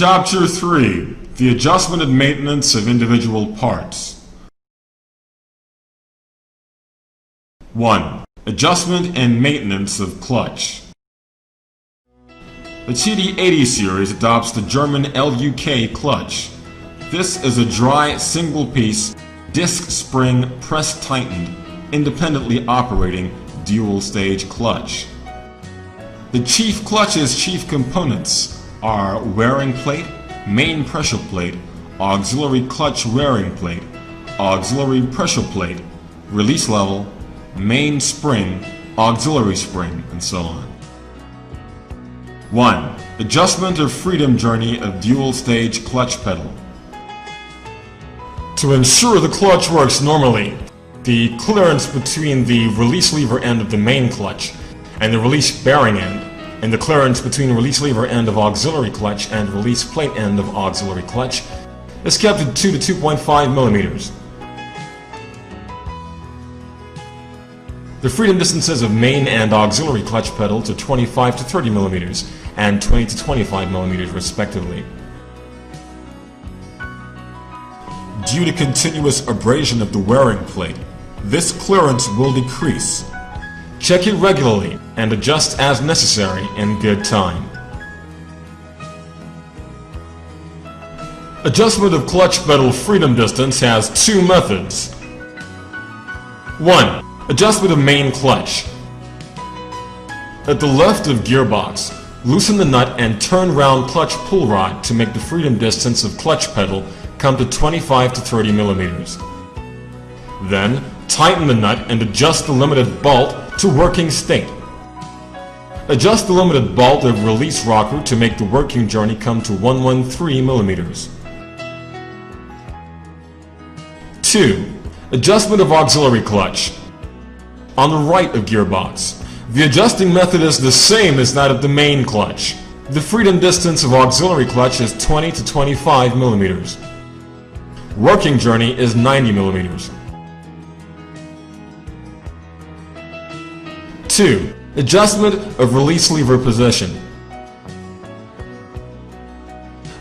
Chapter 3. The adjustment and maintenance of individual parts. 1. Adjustment and maintenance of clutch. The TD80 series adopts the German LUK clutch. This is a dry, single-piece, disc spring press-tightened, independently operating dual-stage clutch. The chief clutch's chief components are wearing plate, main pressure plate, auxiliary clutch wearing plate, auxiliary pressure plate, release level, main spring, auxiliary spring, and so on. 1. Adjustment of freedom journey of dual-stage clutch pedal. To ensure the clutch works normally, the clearance between the release lever end of the main clutch and the release bearing end, and the clearance between the release lever end of auxiliary clutch and release plate end of auxiliary clutch is kept at 2 to 2.5 millimeters. The freedom distances of main and auxiliary clutch pedal to 25 to 30 millimeters and 20 to 25 millimeters respectively. Due to continuous abrasion of the wearing plate, this clearance will decrease. Check it regularly and adjust as necessary in good time. Adjustment of clutch pedal freedom distance has two methods. 1. Adjustment of main clutch. At the left of gearbox, loosen the nut and turn round clutch pull rod to make the freedom distance of clutch pedal come to 25 to 30 millimeters. Then, tighten the nut and adjust the limited bolt to working state. Adjust the limited bolt of release rocker to make the working journey come to 113 millimeters. 2. Adjustment of auxiliary clutch. On the right of gearbox, the adjusting method is the same as that of the main clutch. The freedom distance of auxiliary clutch is 20 to 25 millimeters. Working journey is 90 millimeters. 2. Adjustment of release lever position.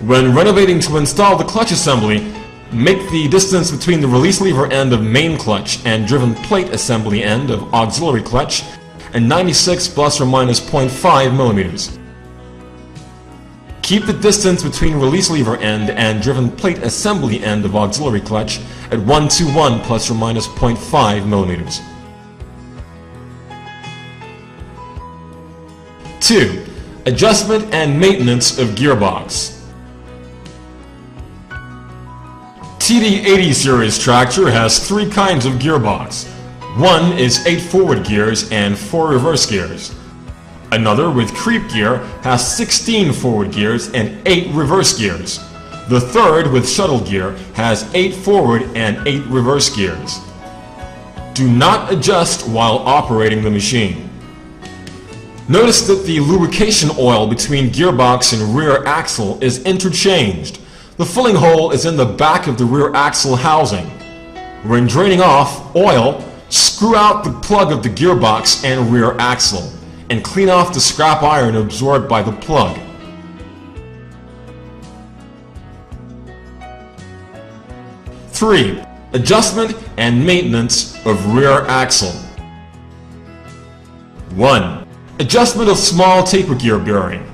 When renovating to install the clutch assembly, make the distance between the release lever end of main clutch and driven plate assembly end of auxiliary clutch and 96 plus or minus 0.5 millimeters. Keep the distance between release lever end and driven plate assembly end of auxiliary clutch at 121 plus or minus 0.5 millimeters. 2. Adjustment and maintenance of gearbox. TD80 series tractor has 3 kinds of gearbox. One is 8 forward gears and 4 reverse gears. Another, with creep gear, has 16 forward gears and 8 reverse gears. The third, with shuttle gear, has 8 forward and 8 reverse gears. Do not adjust while operating the machine. Notice that the lubrication oil between gearbox and rear axle is interchanged. The filling hole is in the back of the rear axle housing. When draining off oil, screw out the plug of the gearbox and rear axle, and clean off the scrap iron absorbed by the plug. 3. Adjustment and maintenance of rear axle. 1. Adjustment of small taper gear bearing.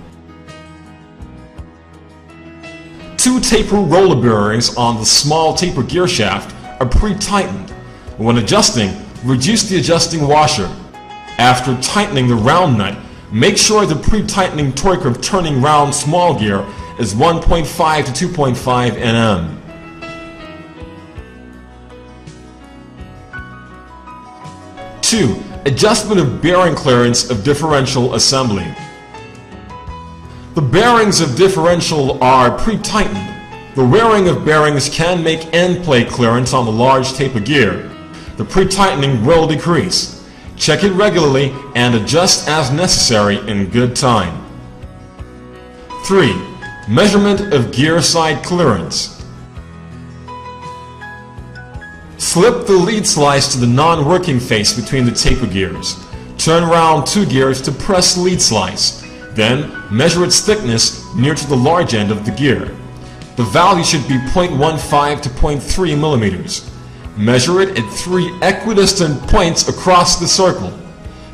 2 taper roller bearings on the small taper gear shaft are pre-tightened. When adjusting, reduce the adjusting washer. After tightening the round nut, make sure the pre-tightening torque of turning round small gear is 1.5 to 2.5 Nm. 2. Adjustment of bearing clearance of differential assembly. The bearings of differential are pre-tightened. The wearing of bearings can make end plate clearance on the large taper gear. The pre-tightening will decrease. Check it regularly and adjust as necessary in good time. 3. Measurement of gear side clearance. Slip the lead slice to the non-working face between the taper gears. Turn around 2 gears to press lead slice. Then measure its thickness near to the large end of the gear. The value should be 0.15 to 0.3 millimeters. Measure it at 3 equidistant points across the circle.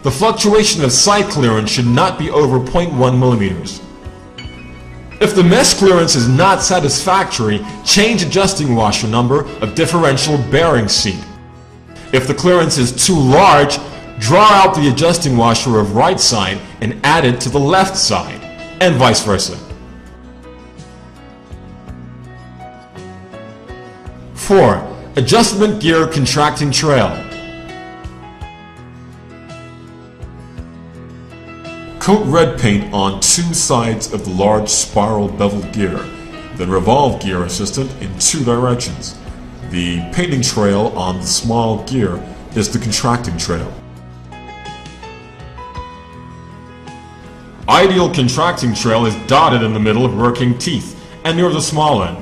The fluctuation of side clearance should not be over 0.1 millimeters. If the mesh clearance is not satisfactory, change adjusting washer number of differential bearing seat. If the clearance is too large, draw out the adjusting washer of right side and add it to the left side, and vice versa. 4. Adjustment gear contracting trail. Coat red paint on 2 sides of the large spiral beveled gear, then revolve gear assistant in 2 directions. The painting trail on the small gear is the contracting trail. Ideal contracting trail is dotted in the middle of working teeth and near the small end.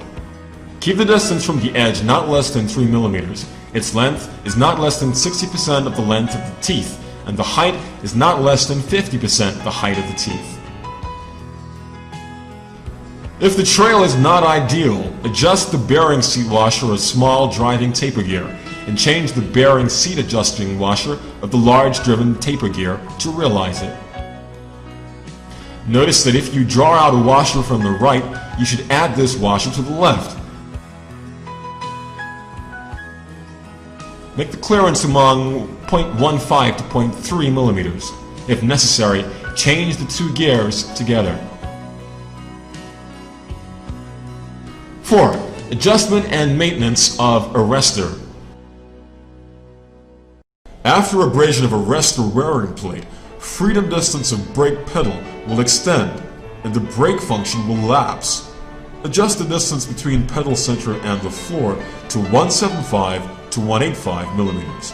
Keep the distance from the edge not less than 3 millimeters. Its length is not less than 60% of the length of the teeth, and the height is not less than 50% the height of the teeth. If the trail is not ideal, adjust the bearing seat washer of small driving taper gear and change the bearing seat adjusting washer of the large driven taper gear to realize it. Notice that if you draw out a washer from the right, you should add this washer to the left. Make the clearance among 0.15 to 0.3 millimeters. If necessary, change the 2 gears together. 4. Adjustment and maintenance of arrestor. After abrasion of arrestor wearing plate, freedom distance of brake pedal will extend and the brake function will lapse. Adjust the distance between pedal center and the floor to 175 to 185 millimeters.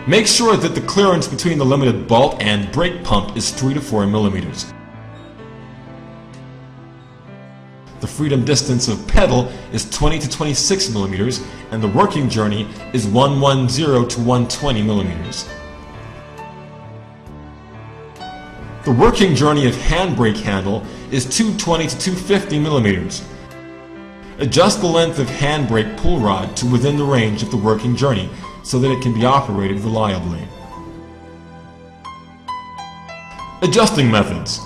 Make sure that the clearance between the limited bolt and brake pump is 3 to 4 millimeters. The freedom distance of pedal is 20 to 26 millimeters, and the working journey is 110 to 120 millimeters. The working journey of handbrake handle is 220 to 250 millimeters. Adjust the length of handbrake pull rod to within the range of the working journey so that it can be operated reliably. Adjusting methods.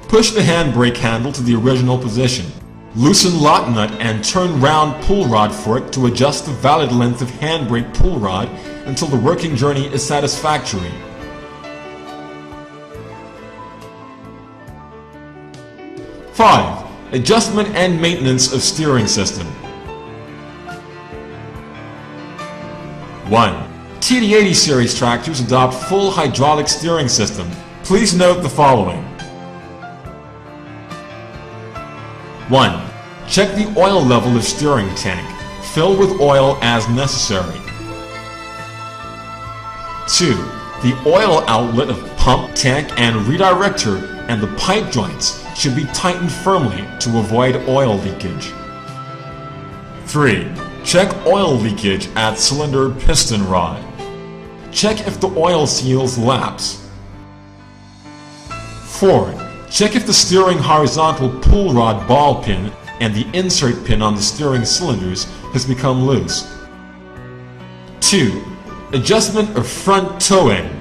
Push the handbrake handle to the original position. Loosen lock nut and turn round pull rod fork to adjust the valid length of handbrake pull rod until the working journey is satisfactory. Five. Adjustment and maintenance of steering system. 1. TD80 series tractors adopt full hydraulic steering system. Please note the following. 1. Check the oil level of steering tank. Fill with oil as necessary. 2. The oil outlet of pump, tank, and redirector and the pipe joints should be tightened firmly to avoid oil leakage. 3. Check oil leakage at cylinder piston rod. Check if the oil seals lapse. 4. Check if the steering horizontal pull rod ball pin and the insert pin on the steering cylinders has become loose. 2. Adjustment of front toe-in.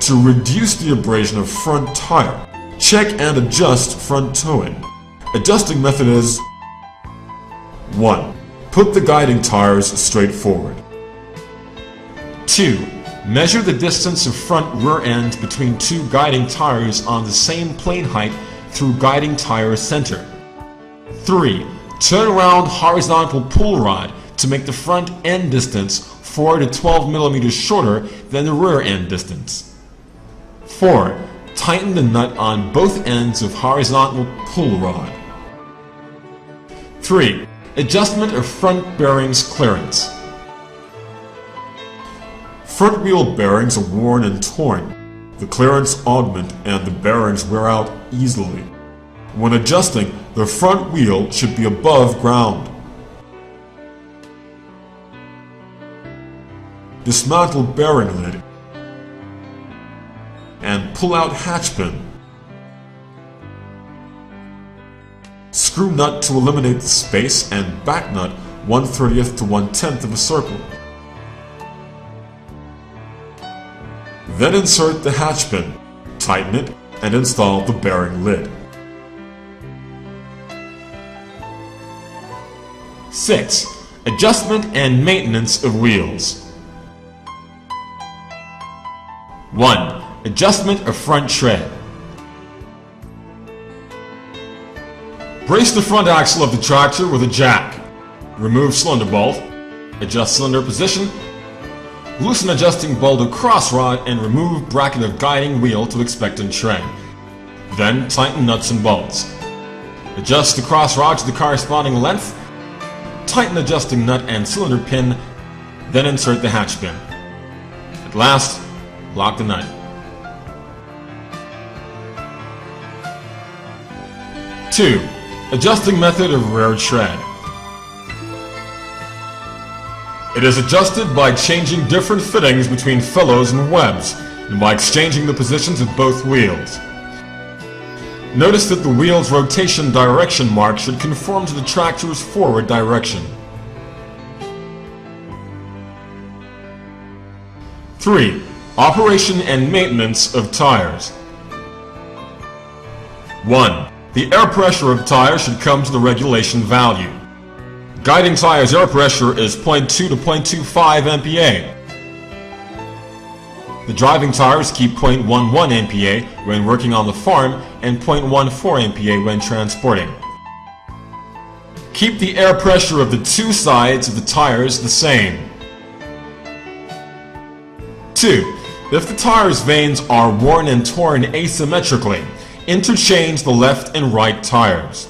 To reduce the abrasion of front tire, check and adjust front toe-in. Adjusting method is 1. Put the guiding tires straight forward. 2. Measure the distance of front rear end between 2 guiding tires on the same plane height through guiding tire center. 3. Turn around horizontal pull rod to make the front end distance 4 to 12 millimeters shorter than the rear end distance. 4. Tighten the nut on both ends of horizontal pull rod. 3. Adjustment of front bearings clearance. Front wheel bearings are worn and torn. The clearance augment and the bearings wear out easily. When adjusting, the front wheel should be above ground. Dismantle bearing lid and pull out hatch pin. Screw nut to eliminate the space and back nut 1/30th to 1/10th of a circle. Then insert the hatch pin, tighten it, and install the bearing lid. 6. Adjustment and maintenance of wheels. 1. Adjustment of front tread. Brace the front axle of the tractor with a jack. Remove cylinder bolt, adjust cylinder position, loosen adjusting bolt of cross rod and remove bracket of guiding wheel to expectant tread. Then tighten nuts and bolts. Adjust the cross rod to the corresponding length, tighten adjusting nut and cylinder pin, then insert the hatch pin. At last, lock the nut. 2. Adjusting method of rear tread. It is adjusted by changing different fittings between felloes and webs, and by exchanging the positions of both wheels. Notice that the wheel's rotation direction mark should conform to the tractor's forward direction. 3. Operation and maintenance of tires. 1. The air pressure of tires should come to the regulation value. Guiding tires' air pressure is 0.2 to 0.25 MPa. The driving tires keep 0.11 MPa when working on the farm and 0.14 MPa when transporting. Keep the air pressure of the two sides of the tires the same. 2. If the tires' vanes are worn and torn asymmetrically, interchange the left and right tires.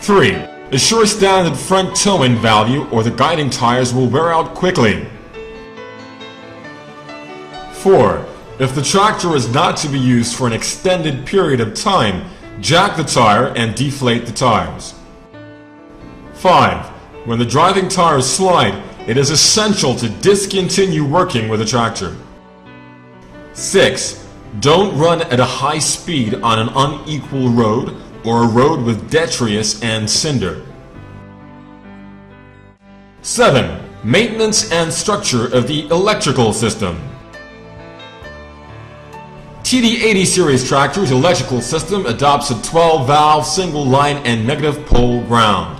3. Assure standard front towing value or the guiding tires will wear out quickly. 4. If the tractor is not to be used for an extended period of time, jack the tire and deflate the tires. 5. When the driving tires slide, it is essential to discontinue working with the tractor. 6. Don't run at a high speed on an unequal road or a road with detritus and cinder. 7. Maintenance and structure of the electrical system. TD80 series tractor's electrical system adopts a 12-valve single line and negative pole ground.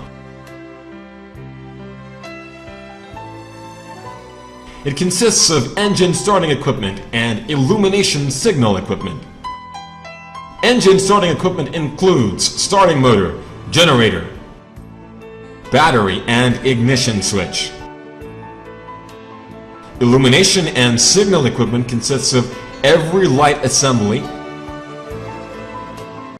It consists of engine starting equipment and illumination signal equipment. Engine starting equipment includes starting motor, generator, battery, and ignition switch. Illumination and signal equipment consists of every light assembly,